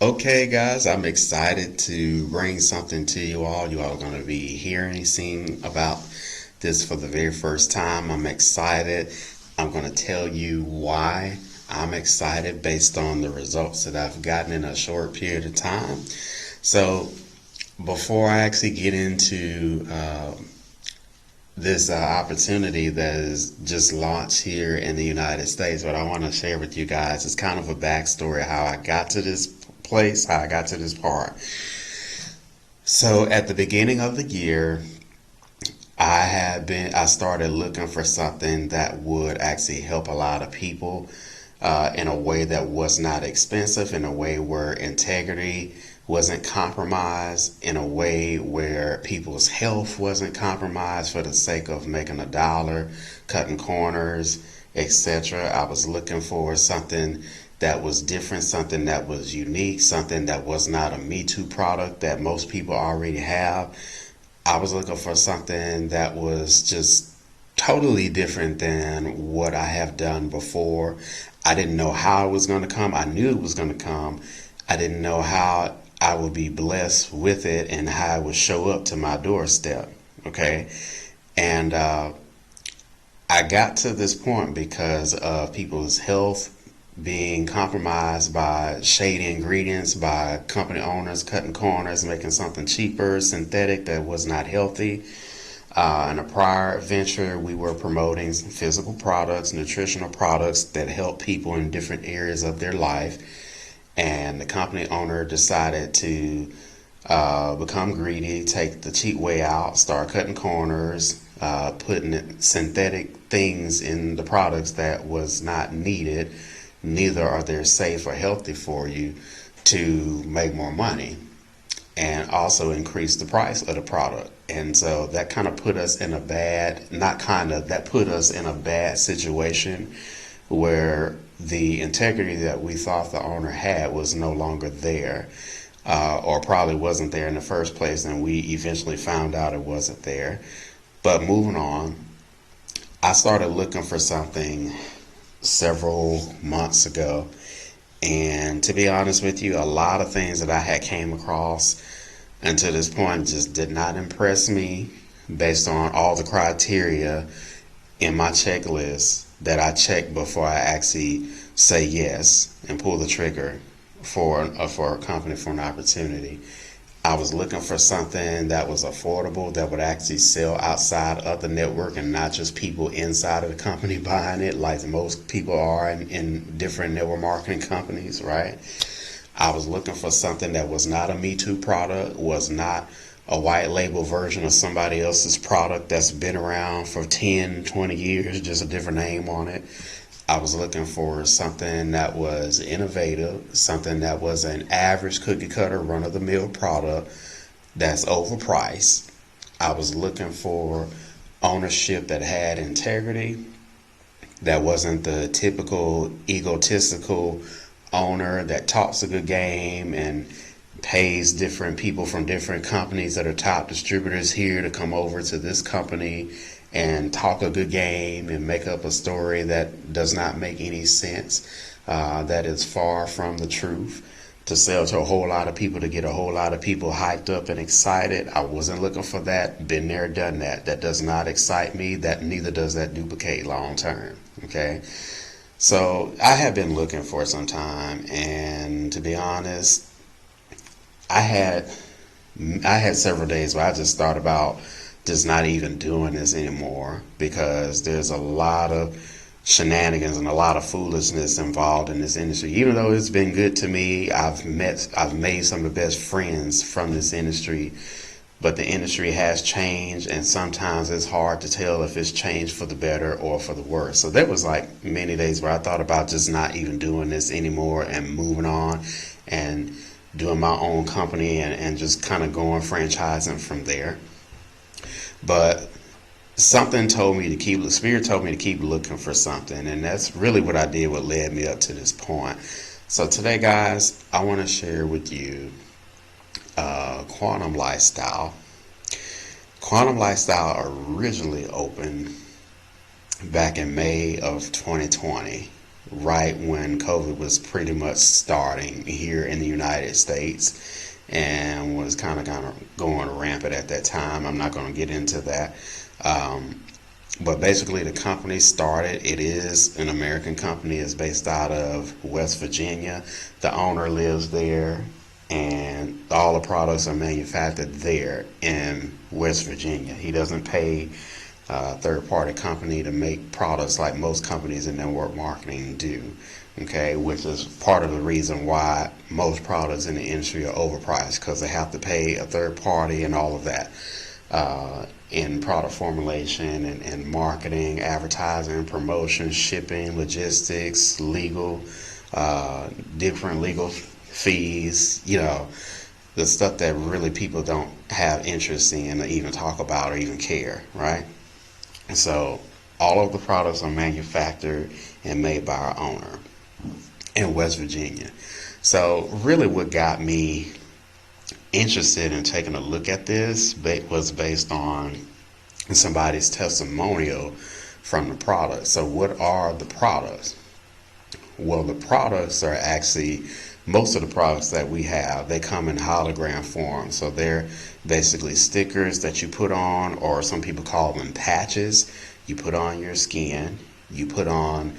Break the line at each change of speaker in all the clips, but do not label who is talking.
Okay, guys, I'm excited to bring something to you all. You all are going to be hearing, seeing about this for the very first time. I'm excited. I'm going to tell you why I'm excited based on the results that I've gotten in a short period of time. So, before I actually get into this opportunity that is just launched here in the United States, what I want to share with you guys is kind of a backstory how I got to this place, how I got to this part. So at the beginning of the year, I started looking for something that would actually help a lot of people in a way that was not expensive, in a way where integrity wasn't compromised, in a way where people's health wasn't compromised for the sake of making a dollar, cutting corners, etc. I was looking for something that was different, something that was unique, something that was not a Me Too product that most people already have. I was looking for something that was just totally different than what I have done before. I didn't know how it was going to come. I knew it was going to come. I didn't know how I would be blessed with it and how it would show up to my doorstep. Okay. And I got to this point because of people's health being compromised by shady ingredients, by company owners cutting corners, making something cheaper, synthetic that was not healthy. In a prior venture, we were promoting physical products, nutritional products that help people in different areas of their life. And the company owner decided to become greedy, take the cheap way out, start cutting corners, putting synthetic things in the products that was not needed. Neither are they safe or healthy for you to make more money and also increase the price of the product. And so that kind of put us in a bad, not kind of, that put us in a bad situation where the integrity that we thought the owner had was no longer there, or probably wasn't there in the first place, and we eventually found out it wasn't there. But moving on, I started looking for something several months ago, and to be honest with you, a lot of things that I had came across until this point just did not impress me based on all the criteria in my checklist that I check before I actually say yes and pull the trigger for a company, for an opportunity. I was looking for something that was affordable, that would actually sell outside of the network and not just people inside of the company buying it like most people are in different network marketing companies, right? I was looking for something that was not a Me Too product, was not a white label version of somebody else's product that's been around for 10, 20 years, just a different name on it. I was looking for something that was innovative, something that was an average cookie cutter, run of the mill product that's overpriced. I was looking for ownership that had integrity, that wasn't the typical egotistical owner that talks a good game and pays different people from different companies that are top distributors here to come over to this company and talk a good game and make up a story that does not make any sense, that is far from the truth, to sell to a whole lot of people, to get a whole lot of people hyped up and excited. I wasn't looking for that. Been there, done that. That does not excite me. That neither does that duplicate long term. Okay. So I have been looking for some time, and to be honest, I had I had several days where I just thought about just not even doing this anymore because there's a lot of shenanigans and a lot of foolishness involved in this industry. Even though it's been good to me, I've made some of the best friends from this industry, but the industry has changed, and sometimes it's hard to tell if it's changed for the better or for the worse. So there was like many days where I thought about just not even doing this anymore and moving on and doing my own company and just kind of going franchising from there. But something told me to keep, the spirit told me to keep looking for something, and that's really what I did, what led me up to this point. So today, guys, I want to share with you quantum lifestyle. Quantum lifestyle originally opened back in May of 2020. right when COVID was pretty much starting here in the United States and was kind of going rampant at that time. I'm not going to get into that. But basically, the company started. It is an American company. It's based out of West Virginia. The owner lives there, and all the products are manufactured there in West Virginia. He doesn't pay a third-party company to make products like most companies in network marketing do. Okay, which is part of the reason why most products in the industry are overpriced, because they have to pay a third party and all of that. In product formulation and marketing, advertising, promotion, shipping, logistics, legal, different legal fees, the stuff that really people don't have interest in or even talk about or even care, right? So all of the products are manufactured and made by our owner in West Virginia. So really what got me interested in taking a look at this was based on somebody's testimonial from the product. So what are the products? Well, the products are actually, most of the products that we have, they come in hologram form. So they're basically stickers that you put on, or some people call them patches. You put on your skin. You put on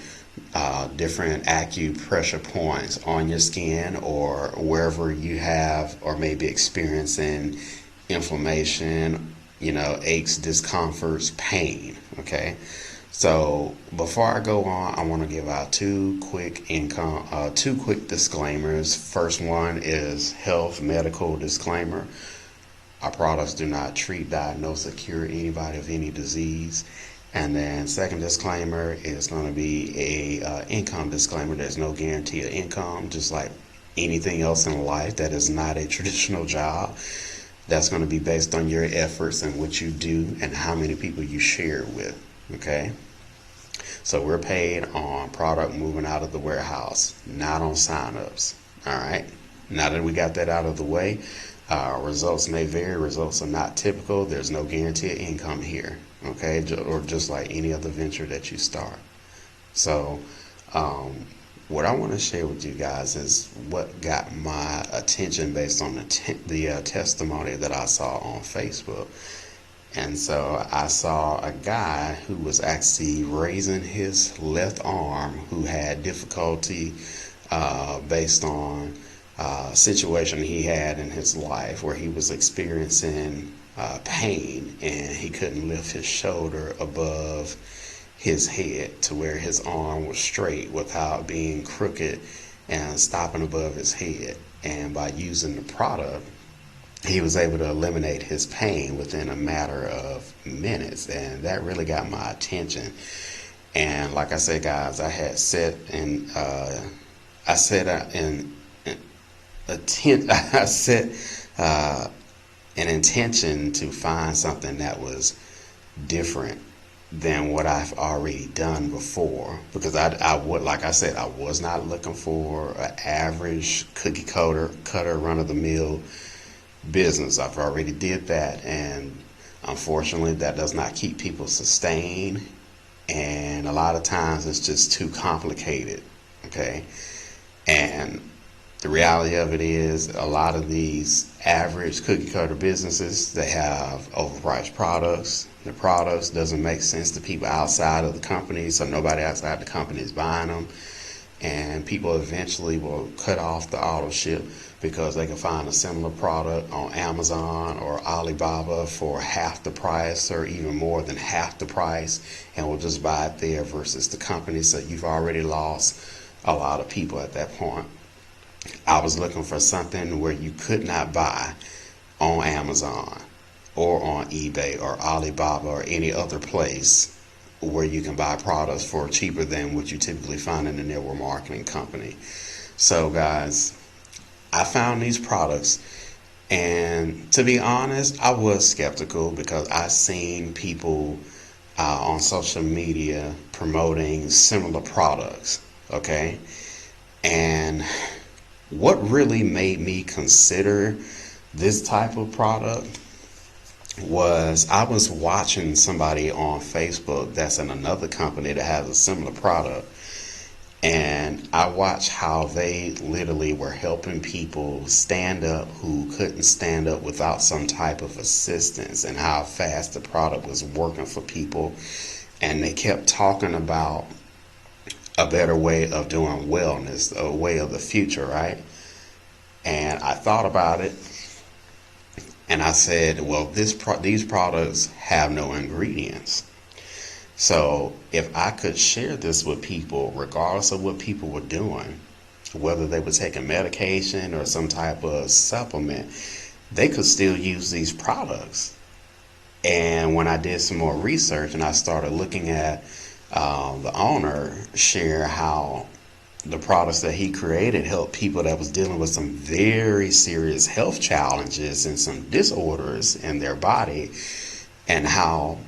different acupressure points on your skin or wherever you have or may be experiencing inflammation, aches, discomforts, pain. Okay. So before I go on, I want to give out two quick disclaimers. First one is health medical disclaimer. Our products do not treat, diagnose, or cure anybody of any disease. And then second disclaimer is going to be a income disclaimer. There's no guarantee of income, just like anything else in life that is not a traditional job. That's going to be based on your efforts and what you do and how many people you share with. Okay? So we're paid on product moving out of the warehouse, not on signups. All right? Now that we got that out of the way, results may vary. Results are not typical. There's no guarantee of income here. Okay? Or just like any other venture that you start. So, what I want to share with you guys is what got my attention based on the testimony that I saw on Facebook. And so I saw a guy who was actually raising his left arm, who had difficulty based on a situation he had in his life where he was experiencing pain and he couldn't lift his shoulder above his head to where his arm was straight without being crooked and stopping above his head. And by using the product, he was able to eliminate his pain within a matter of minutes, and that really got my attention. And like I said, guys, I had set an intention to find something that was different than what I've already done before, because I was not looking for an average cookie cutter run of the mill business. I've already did that, and unfortunately that does not keep people sustained, and a lot of times it's just too complicated. Okay, and the reality of it is a lot of these average cookie cutter businesses, they have overpriced products. The products doesn't make sense to people outside of the company, so nobody outside the company is buying them, and people eventually will cut off the auto ship because they can find a similar product on Amazon or Alibaba for half the price or even more than half the price, and will just buy it there versus the company. So you've already lost a lot of people at that point. I was looking for something where you could not buy on Amazon or on eBay or Alibaba or any other place where you can buy products for cheaper than what you typically find in a network marketing company. So guys, I found these products, and to be honest, I was skeptical because I seen people on social media promoting similar products. Okay, and what really made me consider this type of product was I was watching somebody on Facebook that's in another company that has a similar product, And I watched how they literally were helping people stand up who couldn't stand up without some type of assistance, and how fast the product was working for people. And they kept talking about a better way of doing wellness, a way of the future, right? And I thought about it, and I said, well, these products have no ingredients. So if I could share this with people, regardless of what people were doing, whether they were taking medication or some type of supplement, they could still use these products. And when I did some more research and I started looking at the owner share how the products that he created helped people that was dealing with some very serious health challenges and some disorders in their body, and how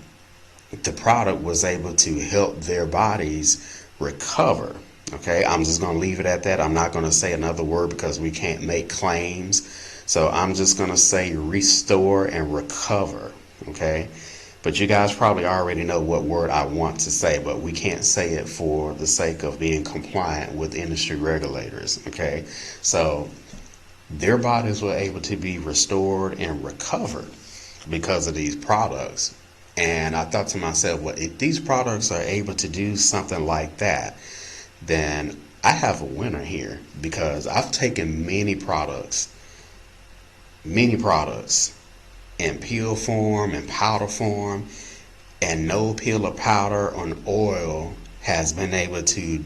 the product was able to help their bodies recover. Okay, I'm just going to leave it at that. I'm not going to say another word because we can't make claims. So I'm just going to say restore and recover. Okay, but you guys probably already know what word I want to say, but we can't say it for the sake of being compliant with industry regulators. Okay, so their bodies were able to be restored and recovered because of these products. And I thought to myself, well, if these products are able to do something like that, then I have a winner here, because I've taken many products in pill form and powder form, and no pill or powder or oil has been able to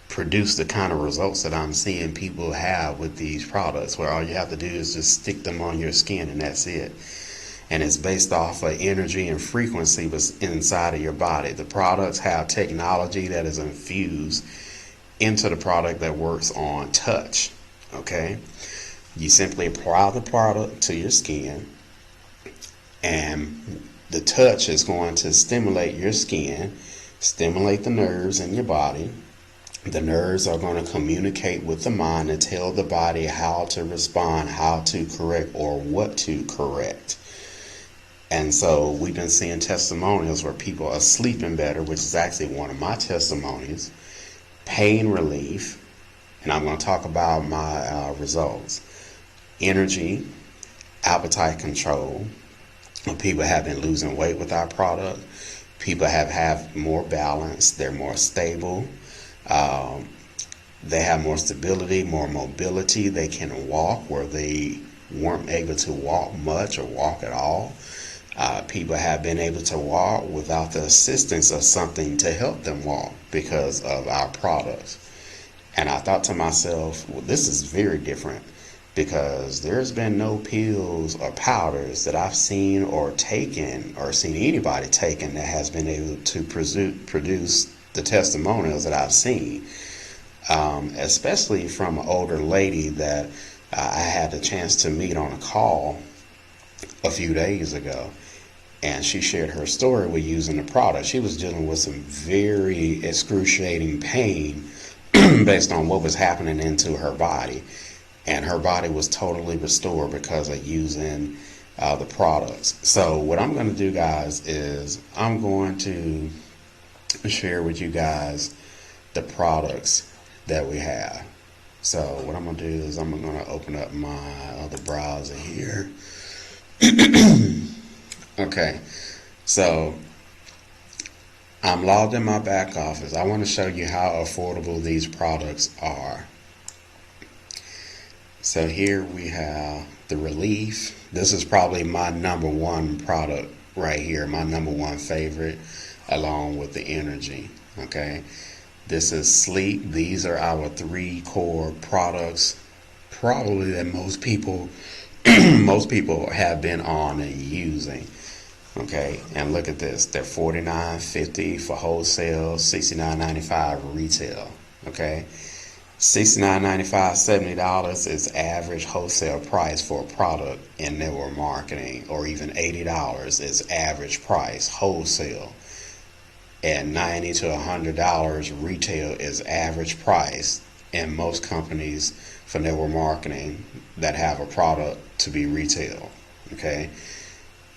produce the kind of results that I'm seeing people have with these products, where all you have to do is just stick them on your skin and that's it. And it's based off of energy and frequency inside of your body. The products have technology that is infused into the product that works on touch. Okay, you simply apply the product to your skin, and the touch is going to stimulate your skin, stimulate the nerves in your body. The nerves are going to communicate with the mind and tell the body how to respond, how to correct, or what to correct. And so we've been seeing testimonials where people are sleeping better, which is actually one of my testimonies, pain relief, and I'm going to talk about my results, energy, appetite control. People have been losing weight with our product. People have more balance. They're more stable. They have more stability, more mobility. They can walk where they weren't able to walk much or walk at all. People have been able to walk without the assistance of something to help them walk because of our products. And I thought to myself, well, this is very different, because there's been no pills or powders that I've seen or taken or seen anybody taking that has been able to produce the testimonials that I've seen, especially from an older lady that I had the chance to meet on a call a few days ago. And she shared her story with using the product. She was dealing with some very excruciating pain based on what was happening into her body. And her body was totally restored because of using the products. So what I'm going to do, guys, is I'm going to share with you guys the products that we have. So what I'm going to do is I'm going to open up my other browser here. Okay, so I'm logged in my back office. I want to show you how affordable these products are. So here we have the Relief. This is probably my number one product right here, my number one favorite, along with the Energy. Okay, this is Sleep. These are our 3 core products, probably that most people have been on and using. Okay, and look at this. They're $49.50 for wholesale, $69.95 retail. Okay, $69.95, $70 is average wholesale price for a product in network marketing, or even $80 is average price wholesale, and $90 to $100 retail is average price in most companies for network marketing that have a product to be retail. Okay,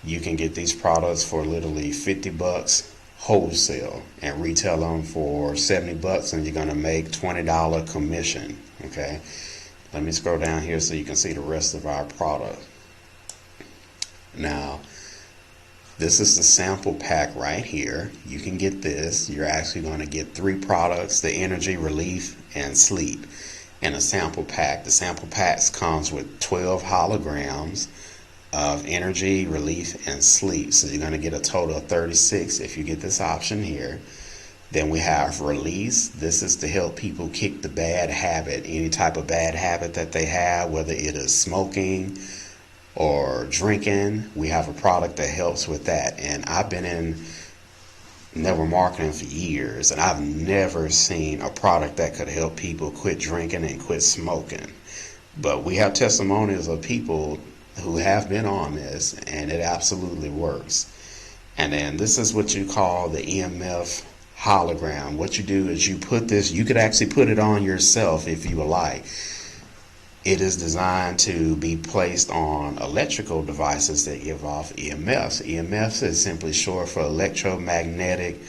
you can get these products for literally $50 wholesale and retail them for $70, and you're going to make $20 commission. Okay, let me scroll down here so you can see the rest of our product. Now, this is the sample pack right here. You can get this. You're actually going to get 3 products: the energy, relief, and sleep, in a sample pack. The sample packs comes with 12 holograms of energy, relief, and sleep. So you're going to get a total of 36 if you get this option here. Then we have release. This is to help people kick the bad habit, any type of bad habit that they have, whether it is smoking or drinking. We have a product that helps with that. And I've been in network marketing for years, and I've never seen a product that could help people quit drinking and quit smoking. But we have testimonials of people who have been on this, and it absolutely works. And then this is what you call the EMF hologram. What you do is you put this, you could actually put it on yourself if you would like. It is designed to be placed on electrical devices that give off EMFs. EMFs is simply short for electromagnetic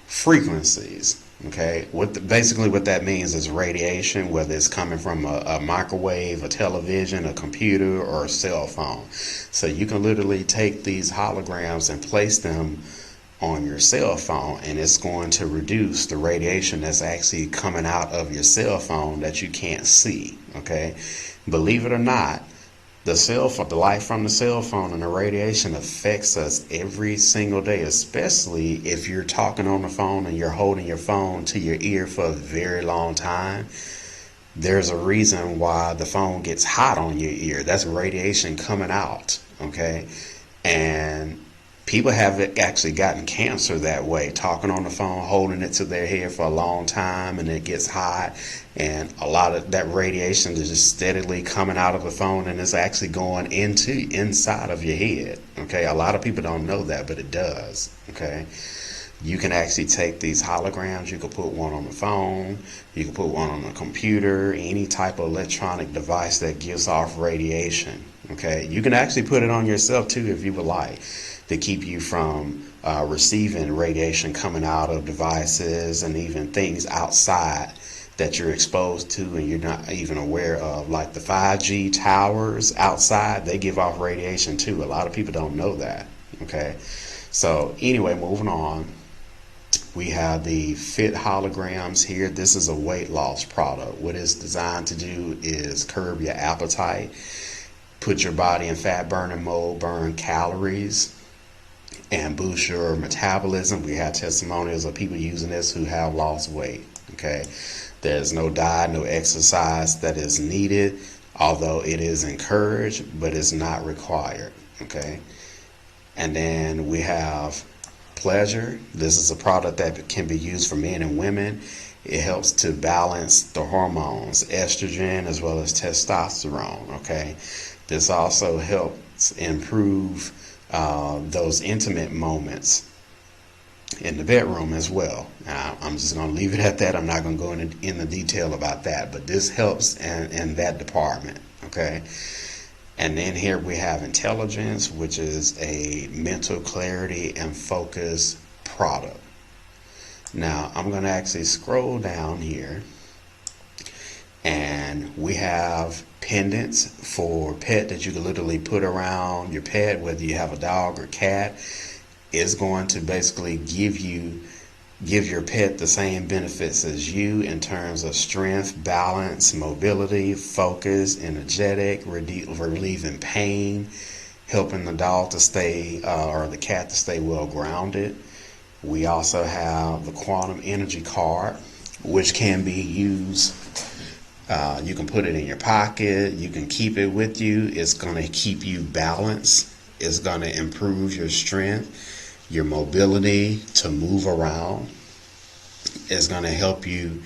frequencies. Okay, basically what that means is radiation, whether it's coming from a microwave, a television, a computer, or a cell phone. So you can literally take these holograms and place them on your cell phone, and it's going to reduce the radiation that's actually coming out of your cell phone that you can't see. Okay, believe it or not, the light from the cell phone and the radiation affects us every single day, especially if you're talking on the phone and you're holding your phone to your ear for a very long time. There's a reason why the phone gets hot on your ear. That's radiation coming out. Okay, and people have actually gotten cancer that way, talking on the phone, holding it to their head for a long time, and it gets hot, and a lot of that radiation is just steadily coming out of the phone, and it's actually going inside of your head. Okay, a lot of people don't know that, but it does. Okay, you can actually take these holograms. You can put one on the phone, you can put one on a computer, any type of electronic device that gives off radiation. Okay, you can actually put it on yourself too if you would like, to keep you from receiving radiation coming out of devices and even things outside that you're exposed to and you're not even aware of. Like the 5G towers outside, they give off radiation too. A lot of people don't know that. Okay, so anyway, moving on. We have the Fit holograms here. This is a weight loss product. What it's designed to do is curb your appetite, put your body in fat burning mode, burn calories, and boost your metabolism. We have testimonials of people using this who have lost weight. Okay, there's no diet, no exercise that is needed, although it is encouraged, but it's not required. Okay, and then we have Pleasure. This is a product that can be used for men and women. It helps to balance the hormones, estrogen as well as testosterone. Okay, this also helps improve those intimate moments in the bedroom as well. Now, I'm just going to leave it at that. I'm not going to go in the detail about that, but this helps in that department. Okay, and then here we have Intelligence, which is a mental clarity and focus product. Now I'm going to actually scroll down here, and we have pendants for pet that you can literally put around your pet, whether you have a dog or cat. It's going to basically give your pet the same benefits as you in terms of strength, balance, mobility, focus, energetic, relieving pain, helping the dog to stay or the cat to stay well grounded. We also have the quantum energy card, which can be used. You can put it in your pocket. You can keep it with you. It's going to keep you balanced. It's going to improve your strength, your mobility to move around. It's going to help you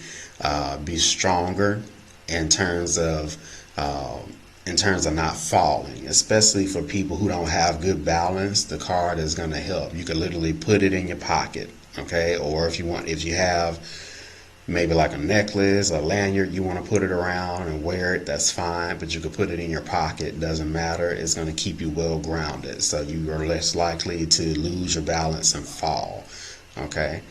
be stronger in terms of not falling, especially for people who don't have good balance. The card is going to help. You can literally put it in your pocket. Okay, or if you have maybe like a necklace, a lanyard, you want to put it around and wear it, that's fine, but you could put it in your pocket, doesn't matter. It's going to keep you well grounded, so you are less likely to lose your balance and fall. Okay.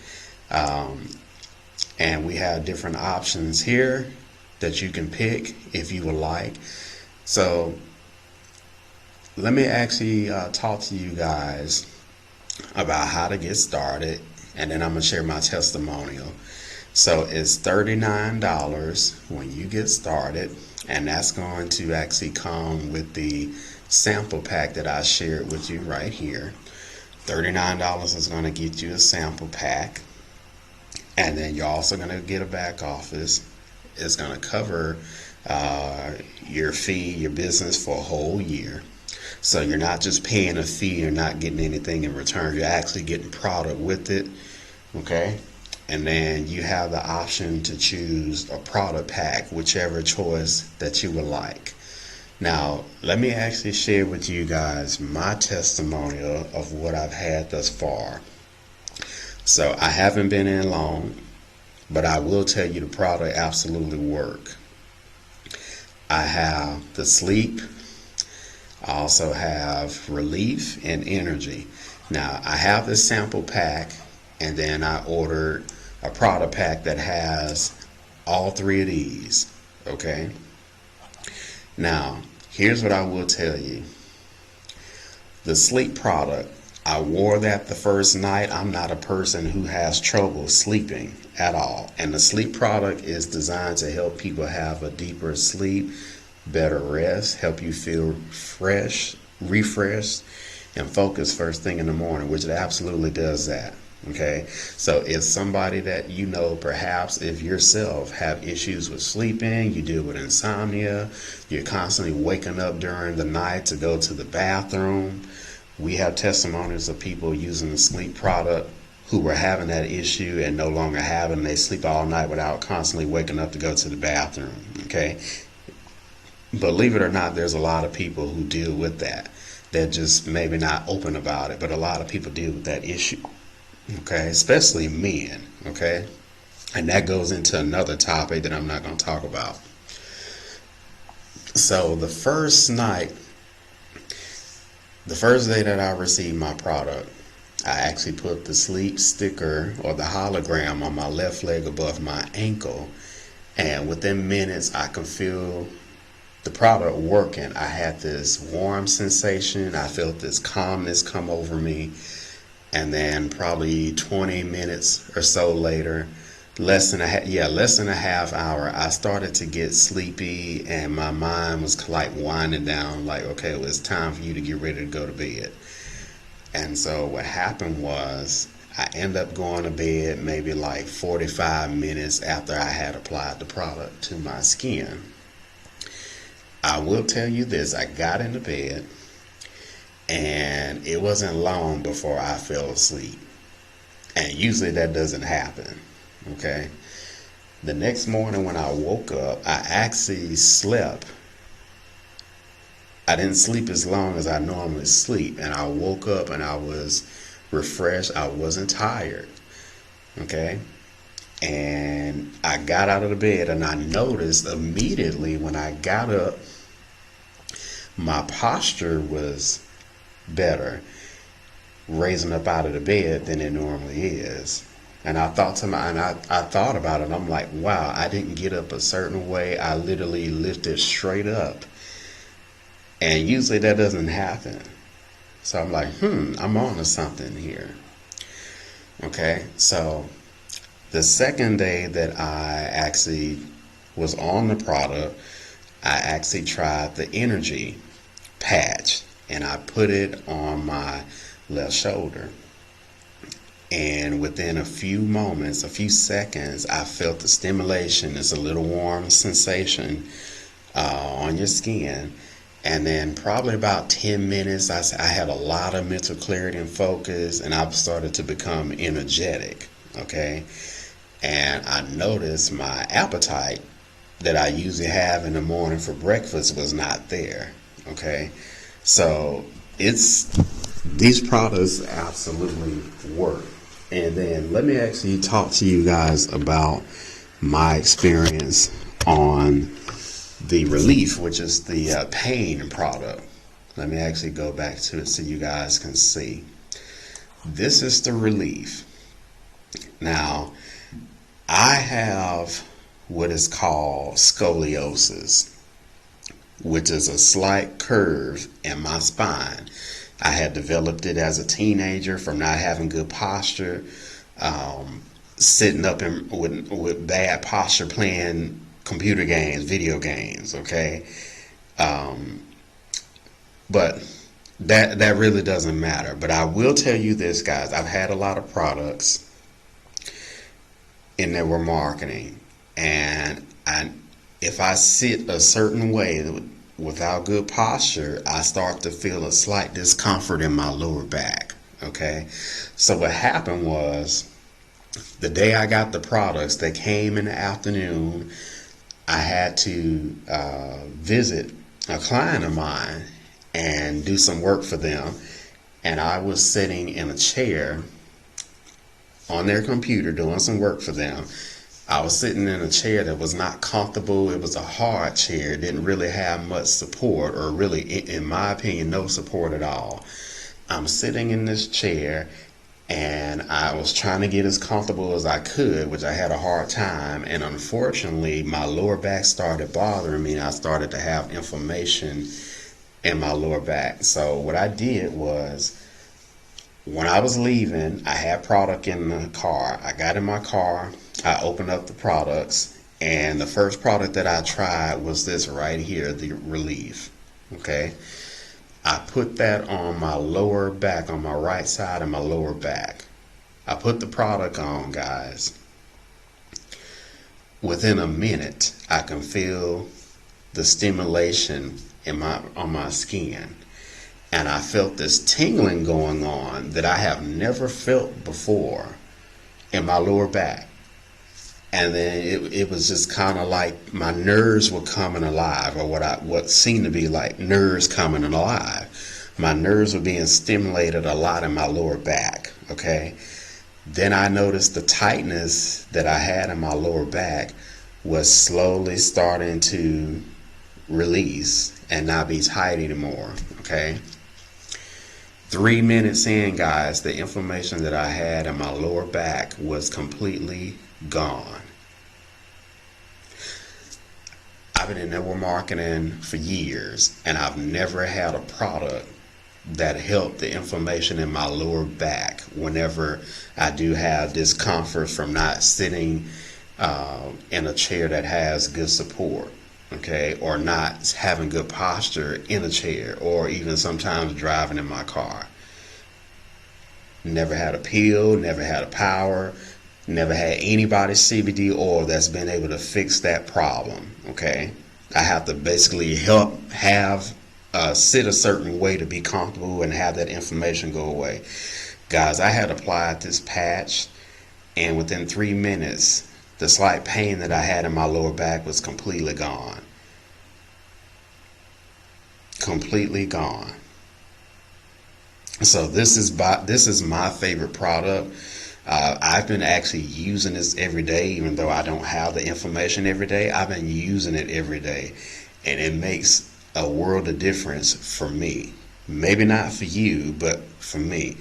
And we have different options here that you can pick if you would like. So let me actually talk to you guys about how to get started, and then I'm going to share my testimonial. So it's $39 when you get started, and that's going to actually come with the sample pack that I shared with you right here. $39 is going to get you a sample pack, and then you're also going to get a back office. It's going to cover your fee, your business for a whole year. So you're not just paying a fee, you're not getting anything in return. You're actually getting product with it. Okay. And then you have the option to choose a product pack, whichever choice that you would like. Now, let me actually share with you guys my testimonial of what I've had thus far. So I haven't been in long, but I will tell you the product absolutely works. I have the sleep. I also have relief and energy. Now, I have this sample pack, and then I ordered a product pack that has all three of these. Okay. Now, here's what I will tell you. The sleep product, I wore that the first night. I'm not a person who has trouble sleeping at all. And the sleep product is designed to help people have a deeper sleep, better rest, help you feel fresh, refreshed, and focused first thing in the morning, which it absolutely does that. Okay, so if somebody that you know, perhaps if yourself have issues with sleeping, you deal with insomnia, you're constantly waking up during the night to go to the bathroom, we have testimonies of people using the sleep product who were having that issue and no longer having. They sleep all night without constantly waking up to go to the bathroom. Okay, believe it or not, there's a lot of people who deal with that. They're just maybe not open about it, but a lot of people deal with that issue. Okay, especially men. Okay, and that goes into another topic that I'm not going to talk about. So the first day that I received my product, I actually put the sleep sticker or the hologram on my left leg above my ankle, and within minutes I could feel the product working. I had this warm sensation. I felt this calmness come over me. And then probably 20 minutes or so later, less than a half hour, I started to get sleepy, and my mind was like winding down, like, okay, well, it's time for you to get ready to go to bed. And so what happened was I ended up going to bed maybe like 45 minutes after I had applied the product to my skin. I will tell you this, I got into bed, and it wasn't long before I fell asleep. And usually that doesn't happen. Okay. The next morning when I woke up, I actually slept. I didn't sleep as long as I normally sleep. And I woke up and I was refreshed. I wasn't tired. Okay. And I got out of the bed, and I noticed immediately when I got up, my posture was better raising up out of the bed than it normally is. And I thought I thought about it. I'm like, wow, I didn't get up a certain way. I literally lifted straight up. And usually that doesn't happen. So I'm like, I'm on to something here. Okay, so the second day that I actually was on the product, I actually tried the energy patch, and I put it on my left shoulder. And within a few moments, a few seconds, I felt the stimulation. It's a little warm sensation on your skin. And then probably about 10 minutes, I had a lot of mental clarity and focus, and I started to become energetic. Okay. And I noticed my appetite that I usually have in the morning for breakfast was not there. Okay. So these products absolutely work. And then let me actually talk to you guys about my experience on the relief, which is the pain product. Let me actually go back to it so you guys can see. This is the relief. Now, I have what is called scoliosis, which is a slight curve in my spine. I had developed it as a teenager from not having good posture, sitting up with bad posture playing computer games, video games, okay? But that really doesn't matter. But I will tell you this, guys. I've had a lot of products and they were marketing, and if I sit a certain way without good posture, I start to feel a slight discomfort in my lower back. Okay, so what happened was the day I got the products, they came in the afternoon. I had to visit a client of mine and do some work for them, and I was sitting in a chair on their computer doing some work for them. I was sitting in a chair that was not comfortable. It was a hard chair. It didn't really have much support, or really, in my opinion, no support at all. I'm sitting in this chair and I was trying to get as comfortable as I could, which I had a hard time. And unfortunately, my lower back started bothering me, and I started to have inflammation in my lower back. So what I did was, when I was leaving, I had product in the car. I got in my car, I opened up the products, and the first product that I tried was this right here, the Relief. Okay, I put that on my lower back, on my right side of my lower back. I put the product on, guys. Within a minute, I can feel the stimulation on my skin. And I felt this tingling going on that I have never felt before in my lower back. And then it was just kind of like my nerves were coming alive, or what seemed to be like nerves coming alive. My nerves were being stimulated a lot in my lower back, okay? Then I noticed the tightness that I had in my lower back was slowly starting to release and not be tight anymore, okay? 3 minutes in, guys, the inflammation that I had in my lower back was completely gone. I've been in network marketing for years, and I've never had a product that helped the inflammation in my lower back whenever I do have discomfort from not sitting in a chair that has good support. Okay, or not having good posture in a chair, or even sometimes driving in my car. Never had a pill, never had a power, never had anybody's CBD oil that's been able to fix that problem. Okay, I have to basically sit a certain way to be comfortable and have that inflammation go away. Guys, I had applied this patch, and within 3 minutes, the slight pain that I had in my lower back was completely gone. Completely gone. So this is my favorite product. I've been actually using this every day, even though I don't have the information every day. I've been using it every day, and it makes a world of difference for me. Maybe not for you, but for me.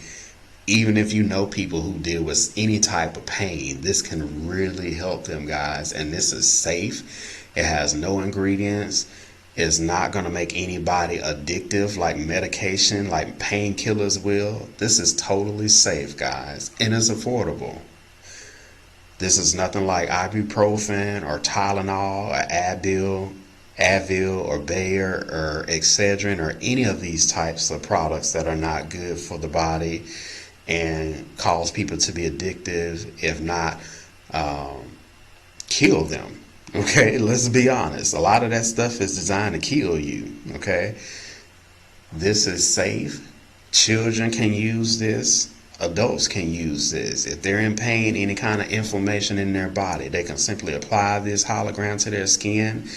Even if you know people who deal with any type of pain, this can really help them, guys. And this is safe. It has no ingredients. It's not going to make anybody addictive like medication, like painkillers will. This is totally safe, guys, and it's affordable. This is nothing like ibuprofen or Tylenol or Advil or Bayer or Excedrin or any of these types of products that are not good for the body and cause people to be addictive, if not kill them. Okay, let's be honest. A lot of that stuff is designed to kill you. Okay, this is safe. Children can use this. Adults can use this. If they're in pain, any kind of inflammation in their body, they can simply apply this hologram to their skin,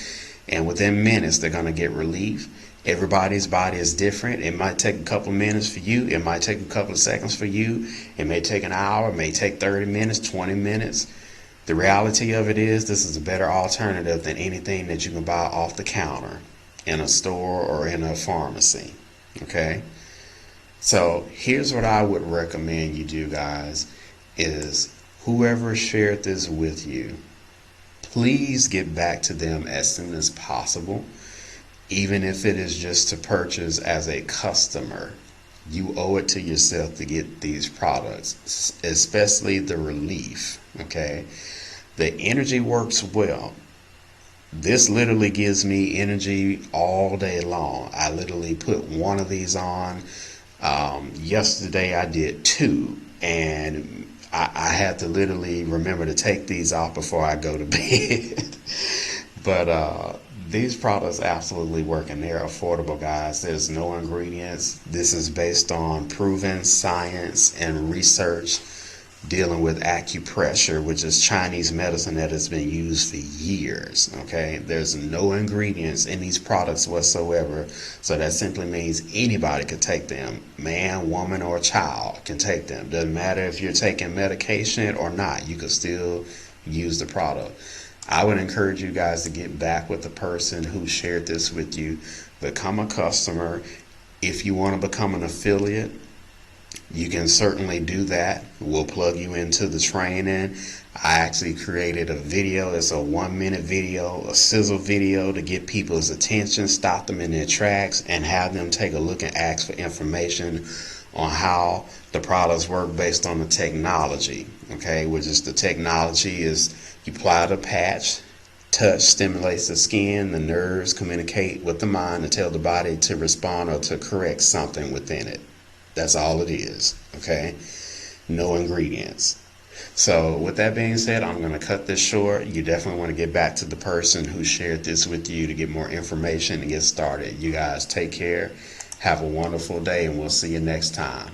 and within minutes they're going to get relief. Everybody's body is different. It might take a couple minutes for you. It might take a couple of seconds for you. It may take an hour. It may take 30 minutes, 20 minutes. The reality of it is, this is a better alternative than anything that you can buy off the counter in a store or in a pharmacy. Okay? So here's what I would recommend you do, guys, is whoever shared this with you, please get back to them as soon as possible, even if it is just to purchase as a customer. You owe it to yourself to get these products, especially the relief. Okay? The energy works well. This literally gives me energy all day long. I literally put one of these on. Yesterday I did two, and I had to literally remember to take these off before I go to bed. But these products absolutely work, and they're affordable, guys. There's no ingredients. This is based on proven science and research dealing with acupressure, which is Chinese medicine that has been used for years. Okay, there's no ingredients in these products whatsoever, so that simply means anybody could take them. Man, woman, or child can take them. Doesn't matter if you're taking medication or not, you can still use the product. I would encourage you guys to get back with the person who shared this with you. Become a customer. If you want to become an affiliate, you can certainly do that. We'll plug you into the training. I actually created a video. It's a 1-minute video, a sizzle video, to get people's attention, stop them in their tracks, and have them take a look and ask for information on how the products work based on the technology. Okay, which is, the technology is, you apply the patch, touch stimulates the skin, the nerves communicate with the mind to tell the body to respond or to correct something within it. That's all it is. Okay, no ingredients. So with that being said, I'm going to cut this short. You definitely want to get back to the person who shared this with you to get more information and get started. You guys take care. Have a wonderful day, and we'll see you next time.